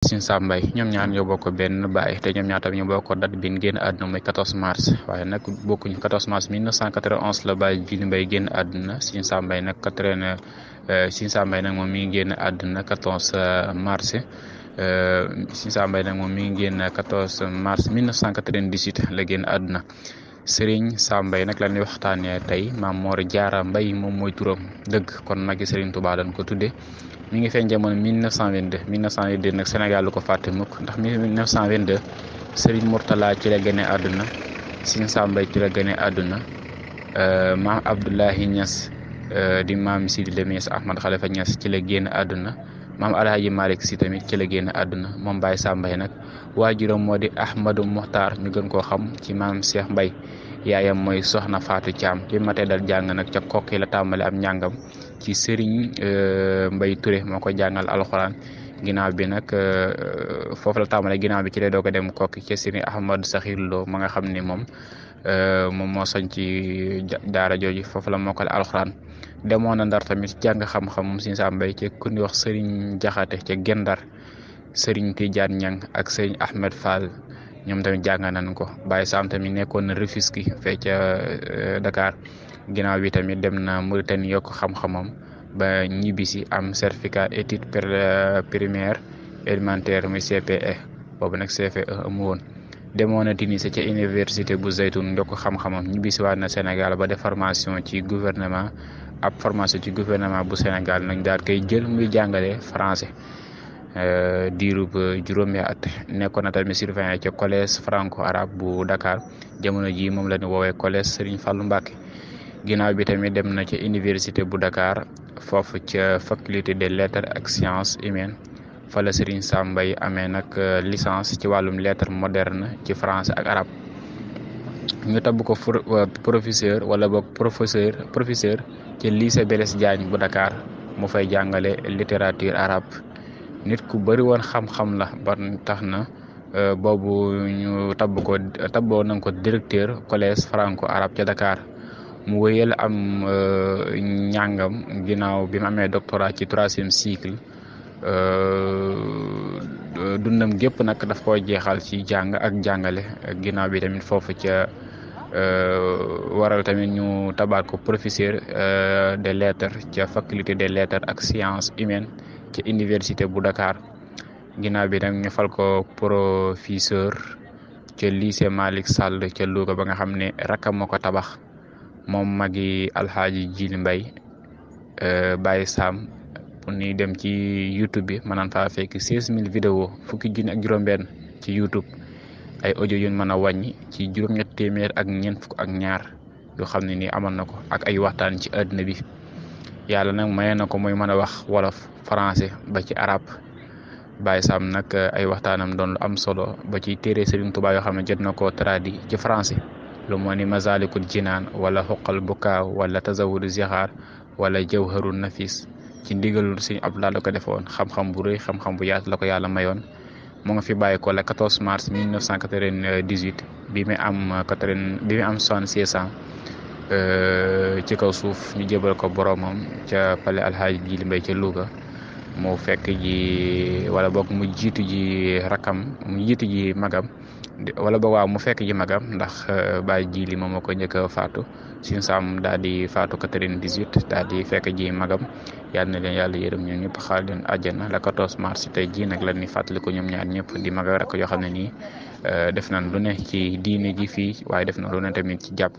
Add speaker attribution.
Speaker 1: Sine Sam Mbaye ñoom ñaar ñoo bokk benn baay te ñoom ñaar tamit ñoo bokk date bi ñu génn àdduna muy 14 mars waaye nag bokkuñu 14 mars 1991 la Baye Djily Mbaye génn àdduna Sine Sam Mbaye nag Sine Sam Mbaye nag moom mi ngi génn àdduna 14 mars Sine Sam Mbaye nag moom mi ngi génn 14 mars 1998 la génn àdduna Serigne Sam Mbaye nag la ñuy waxtaanee tey Maam Mor Diarra Mbaye moom mooy turam dëgg kon nag Serigne Touba dañ ko tudde mi ngi feeñ jamono 1922 nag Sénégal lu ko fàtte mukk ndax 1922 Serigne Mourtala ci la gënee àdduna Sine Sam Mbaye ci la gënee àdduna maam Abdoulahi Niass di maam Sidi Lamine Ahmad Khalifa Niass ci la génn àdduna maam Alhaji Malick Sy tamit ci la génn àdduna moom Baye Sam Mbaye nag waajuram moo di Ahmadou Mokhtar ñu gën koo xam ci maam Cheikh Mbaye yaayam mooy Soxna Fatou Thiam bi matee dal jàng nag ca Kokki la tàmbale am njàngam ci Serigne Mbaye Touré moo ko jàngal alxuraan ginnaaw bi nag foofu la tàmbale ginnaaw bi ci lay doog a dem Kokki ca Serigne Ahmadou Sakhir Lo ma nga xam ni moom moo sañ ci daara jooju foofu la mokkale alxuraan demoon na Ndar tamit jàng xam-xam moom Sine Sam Mbaye ci ku ñuy wax Serigne Jaxate ca Gendar Serigne Tidiane Niang ak Serigne Ahmed Fall ñoom tamit jàng nañ ko Baye Sam tamit nekkoon na Rufisque fee ca Dakar ginnaaw bi tamit dem na Mauritanie yokk xam-xamam ba ñibbisi am certificat études primaire élémentaire muy CPE boobu nag CFE amu woon demoon na Tunis ca université bu Zeytoun yokk xam-xamam ñibbisi waat na Sénégal ba def formation ci gouvernement bu Sénégal nag daal koy jël muy jàngale français diirub juróomi at nekkoon na tamit surveillant ca collège franco arabe bu Dakar jamono ji moom la ñu woowee collège Serigne Fallou Mbacké ginnaaw bi tamit dem na ca université bu Dakar foofu ca faculté des lettres ak sciences humaines fa la Serigne Sam Mbaye amee nag licence ci wàllum lettres moderne ci français ak arabe ñu tabb ko professeur wala boog professeur ci lycée Blaise Diagne bu Dakar mu fay jàngale littérature arabe nit ku bëri woon xam-xam la ba tax na boobu ñu tabboo nañ ko directeur collège franco arabe ca Dakar mu wéyal am njàngam ginnaaw bi mu amee doctorat ci 3e cycle dundam gépp nag daf ko jeexal ci jàng ak jàngale ginnaaw bi tamit foofu ca waral tamit ñu tabaat ko professeur des lettres ca faculté des lettres ak sciences humaines ci université bu Dakar ginnaaw bi nag ñu fal ko professeur ca lycée Malick Sall ca Louga ba nga xam ne rakkam moo ko tabax moom magi Alhaji Djily Mbaye Baye Sam pour ni dem ci YouTube bi maanaam faa fekk 16000 vidéo fukki junni ak juróom-benn ci YouTube ay audio yu mën a wàññi ci juróom-ñett téeméer ak ñeent fukk ak ñaar yoo xam ne nii amoon na ko ak ay waxtaan ci àdduna bi yàlla nag maye na ko muy mën a wax wolof français ba ci arabe Baye Sam nag ay waxtaanam doon lu am solo ba ci téere Serigne Touba yoo xam ne jot na koo traduit ci français lu moo ni Masalikul Jinaan wala Xuqal Bukaaw wala Tazawudu Zixaar wala Jawharun Nafis ci ndigalul Serigne Abdoulaye la ko defoon xam-xam bu rëy xam-xam bu yaatu la ko yàlla mayoon mu nga fi bàyyi ko la 14 mars 1998 bi mu am 76 ans ci kaw suuf ñu jébal ko boromam ca palais Alhaji Djily Mbaye ca Louga mu fekk ji wala boog mu jiitu ji rakam mu jiitu ji magam wala boog waaw mu fekk ji magam ndax Baye Djily moom moo ko njëkk a faatu Sine Sam daal di faatu 98 daal di fekk ji magam yal na leen yàlla yërëm ñoom ñëpp xaal leen àjjana la 14 mars tey jii nag la ñuy fàttali ko ñoom ñaar ñëpp di mag ak rakk yoo xam ne nii def nañ lu ne ci diine ji fii waaye def na lu ne tamit ci jàpp